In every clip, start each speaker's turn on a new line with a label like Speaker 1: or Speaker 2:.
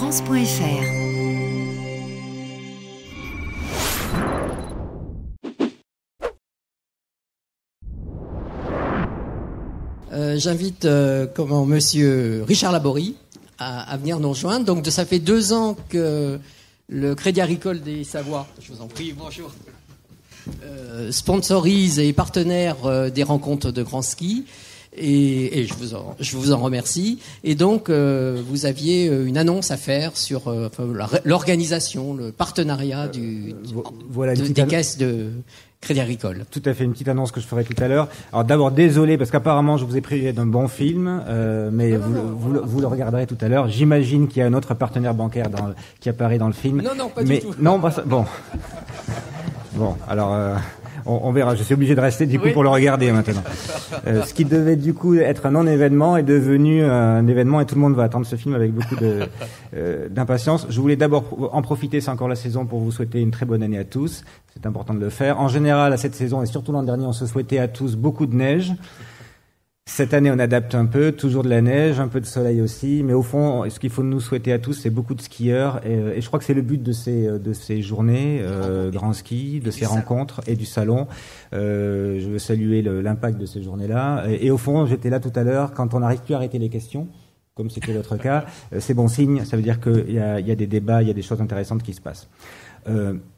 Speaker 1: France.fr.
Speaker 2: J'invite Monsieur Richard Laborie à venir nous rejoindre. Donc ça fait 2 ans que le Crédit Agricole des Savoies, je vous en prie, bonjour, sponsorise et est partenaire des rencontres de grand ski. Et je vous en remercie. Et donc, vous aviez une annonce à faire sur l'organisation, le partenariat des caisses de Crédit Agricole.
Speaker 3: Tout à fait, une petite annonce que je ferai tout à l'heure. Alors d'abord, désolé, parce qu'apparemment, je vous ai privé d'un bon film, mais vous le regarderez tout à l'heure. J'imagine qu'il y a un autre partenaire bancaire qui apparaît dans le film.
Speaker 2: Non, pas du tout.
Speaker 3: Non, bon. Bon, alors... On verra, je suis obligé de rester du coup pour le regarder maintenant. Ce qui devait du coup être un non-événement est devenu un événement et tout le monde va attendre ce film avec beaucoup d'impatience. Je voulais d'abord en profiter, c'est encore la saison, pour vous souhaiter une très bonne année à tous. C'est important de le faire. En général, à cette saison et surtout l'an dernier, on se souhaitait à tous beaucoup de neige. Cette année, on adapte un peu, toujours de la neige, un peu de soleil aussi, mais au fond, ce qu'il faut nous souhaiter à tous, c'est beaucoup de skieurs, et je crois que c'est le but de ces journées, grand ski, de ces rencontres et du salon. Je veux saluer l'impact de ces journées-là, et au fond, j'étais là tout à l'heure, quand on n'arrive plus à arrêter les questions, comme c'était votre cas, c'est bon signe, ça veut dire qu'il y a des débats, il y a des choses intéressantes qui se passent.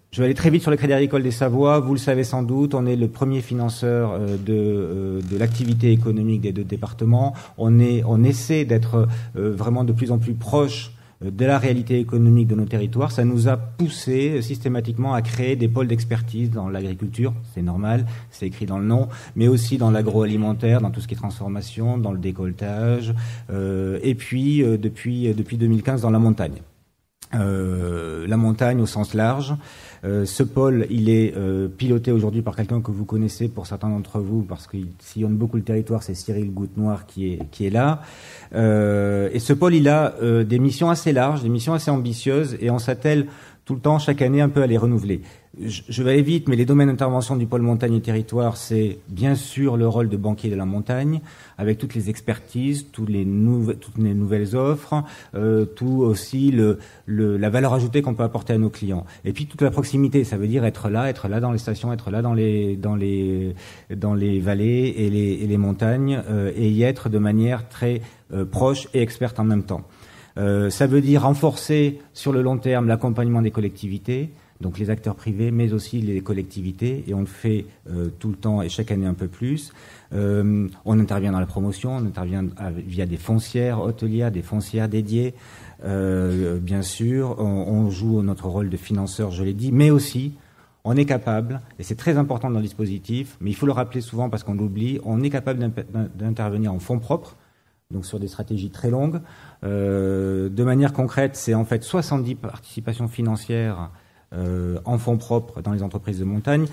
Speaker 3: Je vais aller très vite sur le Crédit Agricole des Savoies. Vous le savez sans doute, on est le premier financeur de l'activité économique des 2 départements. On essaie d'être vraiment de plus en plus proche de la réalité économique de nos territoires. Ça nous a poussé systématiquement à créer des pôles d'expertise dans l'agriculture, c'est normal, c'est écrit dans le nom, mais aussi dans l'agroalimentaire, dans tout ce qui est transformation, dans le décolletage, et puis depuis 2015 dans la montagne. La montagne au sens large. Ce pôle, il est piloté aujourd'hui par quelqu'un que vous connaissez pour certains d'entre vous, parce qu'il sillonne beaucoup le territoire, c'est Cyril Goutte-Noir qui est là. Et ce pôle, il a des missions assez larges, des missions assez ambitieuses, et on s'attelle tout le temps, chaque année, un peu à les renouveler. Je vais aller vite, mais les domaines d'intervention du pôle montagne et territoire, c'est bien sûr le rôle de banquier de la montagne, avec toutes les expertises, toutes les nouvelles offres, tout aussi la valeur ajoutée qu'on peut apporter à nos clients. Et puis toute la proximité, ça veut dire être là dans les stations, être là dans les vallées et les montagnes, et y être de manière très proche et experte en même temps. Ça veut dire renforcer sur le long terme l'accompagnement des collectivités, donc les acteurs privés, mais aussi les collectivités, et on le fait tout le temps et chaque année un peu plus. On intervient dans la promotion, on intervient via des foncières hôtelières, des foncières dédiées. Bien sûr, on joue notre rôle de financeur, je l'ai dit, mais aussi on est capable, et c'est très important dans le dispositif, mais il faut le rappeler souvent parce qu'on l'oublie, on est capable d'intervenir en fonds propres, donc sur des stratégies très longues. De manière concrète, c'est en fait 70 participations financières en fonds propres dans les entreprises de montagne,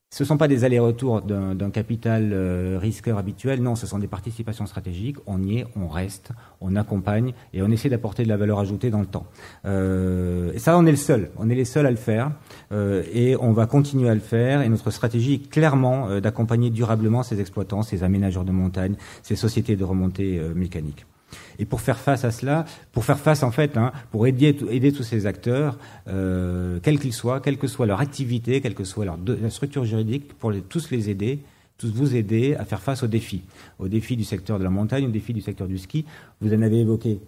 Speaker 3: ce ne sont pas des allers-retours d'un capital risqueur habituel, non, ce sont des participations stratégiques, on y est, on reste, on accompagne et on essaie d'apporter de la valeur ajoutée dans le temps. Et ça, on est les seuls à le faire, et on va continuer à le faire, et notre stratégie est clairement d'accompagner durablement ces exploitants, ces aménageurs de montagne, ces sociétés de remontée mécanique. Et pour faire face à cela, pour aider tous ces acteurs, quels qu'ils soient, quelle que soit leur activité, quelle que soit la structure juridique, pour tous vous aider à faire face aux défis du secteur de la montagne, aux défis du secteur du ski. Vous en avez évoqué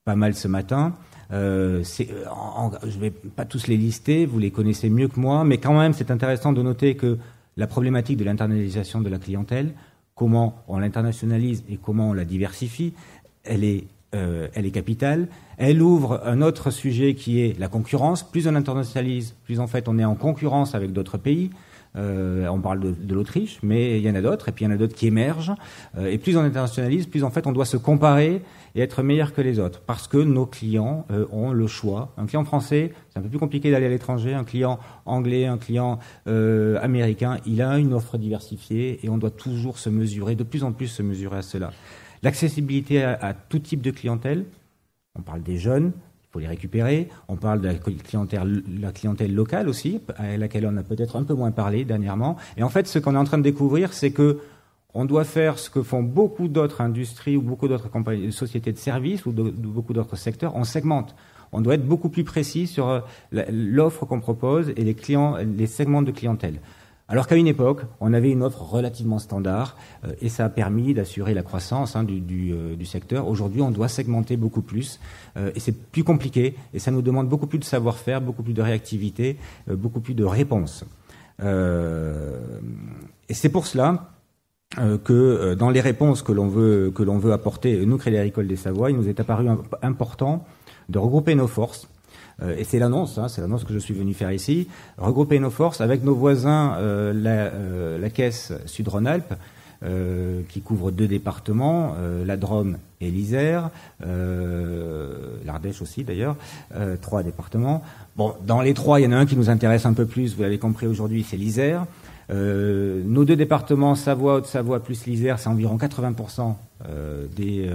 Speaker 3: pas mal ce matin. Je ne vais pas tous les lister, vous les connaissez mieux que moi, mais quand même, c'est intéressant de noter que la problématique de l'internalisation de la clientèle, comment on l'internationalise et comment on la diversifie, elle est capitale. Elle ouvre un autre sujet qui est la concurrence. Plus on internationalise, plus en fait on est en concurrence avec d'autres pays. On parle de l'Autriche, mais il y en a d'autres, et puis il y en a d'autres qui émergent. Et plus on internationalise, plus en fait on doit se comparer et être meilleur que les autres, parce que nos clients ont le choix. Un client français, c'est un peu plus compliqué d'aller à l'étranger. Un client anglais, un client américain, il a une offre diversifiée, et on doit toujours se mesurer, de plus en plus se mesurer à cela. L'accessibilité à tout type de clientèle, on parle des jeunes, il faut les récupérer, on parle de la clientèle locale aussi, à laquelle on a peut-être un peu moins parlé dernièrement, et en fait ce qu'on est en train de découvrir, c'est que On doit faire ce que font beaucoup d'autres industries ou beaucoup d'autres sociétés de services ou beaucoup d'autres secteurs. On segmente. On doit être beaucoup plus précis sur l'offre qu'on propose et les segments de clientèle. Alors qu'à une époque, on avait une offre relativement standard et ça a permis d'assurer la croissance du secteur. Aujourd'hui, on doit segmenter beaucoup plus et c'est plus compliqué et ça nous demande beaucoup plus de savoir-faire, beaucoup plus de réactivité, beaucoup plus de réponses. Et c'est pour cela que dans les réponses que l'on veut apporter, nous, Crédit Agricole des Savoies, il nous est apparu important de regrouper nos forces. Et c'est l'annonce que je suis venu faire ici, regrouper nos forces avec nos voisins, la Caisse Sud-Rhône-Alpes, qui couvre 2 départements, la Drôme et l'Isère, l'Ardèche aussi d'ailleurs, 3 départements. Bon, dans les 3, il y en a un qui nous intéresse un peu plus, vous l'avez compris aujourd'hui, c'est l'Isère. Nos 2 départements, Savoie, Haute-Savoie plus l'Isère, c'est environ 80% des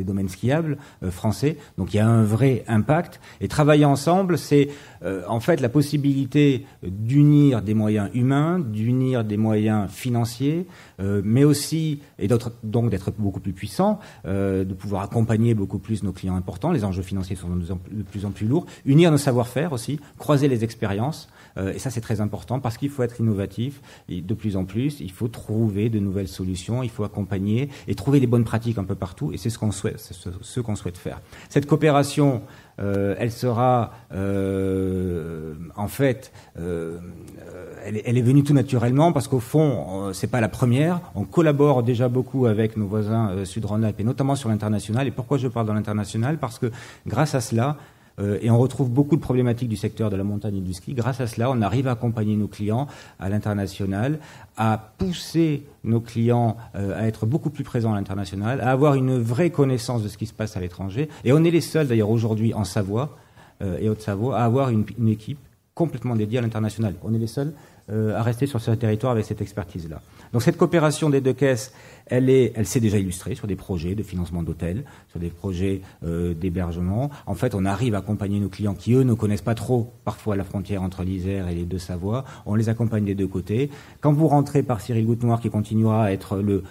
Speaker 3: domaines skiables français. Donc il y a un vrai impact. Et travailler ensemble, c'est en fait la possibilité d'unir des moyens humains, d'unir des moyens financiers, mais aussi, et donc d'être beaucoup plus puissants, de pouvoir accompagner beaucoup plus nos clients importants. Les enjeux financiers sont de plus en plus lourds. Unir nos savoir-faire aussi, croiser les expériences. Et ça, c'est très important parce qu'il faut être innovatif. Et de plus en plus, il faut trouver de nouvelles solutions, il faut accompagner et trouver les bonnes pratiques un peu partout. Et c'est ce qu'on souhaite, faire. Cette coopération, elle sera, en fait, elle est venue tout naturellement parce qu'au fond, c'est pas la première. On collabore déjà beaucoup avec nos voisins Sud-Rhône-Alpes et notamment sur l'international. Et pourquoi je parle dans l'international? Parce que grâce à cela, et on retrouve beaucoup de problématiques du secteur de la montagne et du ski. Grâce à cela, on arrive à accompagner nos clients à l'international, à pousser nos clients à être beaucoup plus présents à l'international, à avoir une vraie connaissance de ce qui se passe à l'étranger. Et on est les seuls, d'ailleurs, aujourd'hui, en Savoie et Haute-Savoie, à avoir une équipe complètement dédiée à l'international. On est les seuls à rester sur ce territoire avec cette expertise-là. Donc cette coopération des 2 caisses, elle s'est déjà illustrée sur des projets de financement d'hôtels, sur des projets d'hébergement. En fait, on arrive à accompagner nos clients qui, eux, ne connaissent pas trop parfois la frontière entre l'Isère et les 2 Savoies. On les accompagne des 2 côtés. Quand vous rentrez par Cyril Goutenoir, qui continuera à être le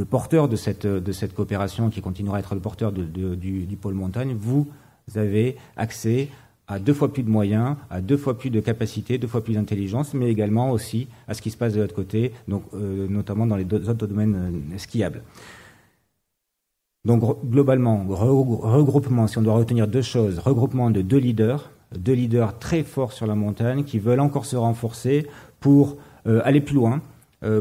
Speaker 3: porteur de cette coopération, qui continuera à être le porteur du pôle montagne, vous avez accès à 2 fois plus de moyens, à 2 fois plus de capacités, 2 fois plus d'intelligence, mais également aussi à ce qui se passe de l'autre côté, donc notamment dans les autres domaines skiables. Donc globalement, regroupement, si on doit retenir 2 choses, regroupement de 2 leaders très forts sur la montagne, qui veulent encore se renforcer pour aller plus loin,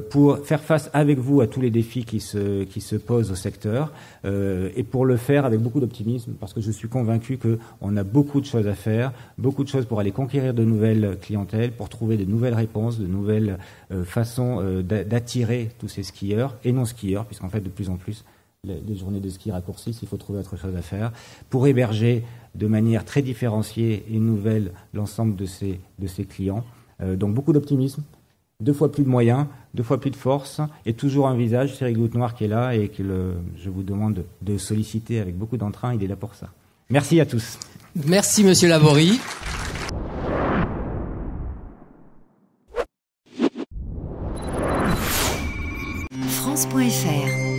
Speaker 3: pour faire face avec vous à tous les défis qui se posent au secteur et pour le faire avec beaucoup d'optimisme parce que je suis convaincu qu'on a beaucoup de choses à faire, beaucoup de choses pour aller conquérir de nouvelles clientèles, pour trouver de nouvelles réponses, de nouvelles façons d'attirer tous ces skieurs et non-skieurs, puisqu'en fait de plus en plus les journées de ski raccourcissent, il faut trouver autre chose à faire, pour héberger de manière très différenciée et nouvelle l'ensemble de ces clients. Donc beaucoup d'optimisme. 2 fois plus de moyens, 2 fois plus de force, et toujours un visage, Cyril Goutenoir qui est là et que je vous demande de solliciter avec beaucoup d'entrain, il est là pour ça. Merci à tous.
Speaker 2: Merci Monsieur Laborie.
Speaker 1: France.fr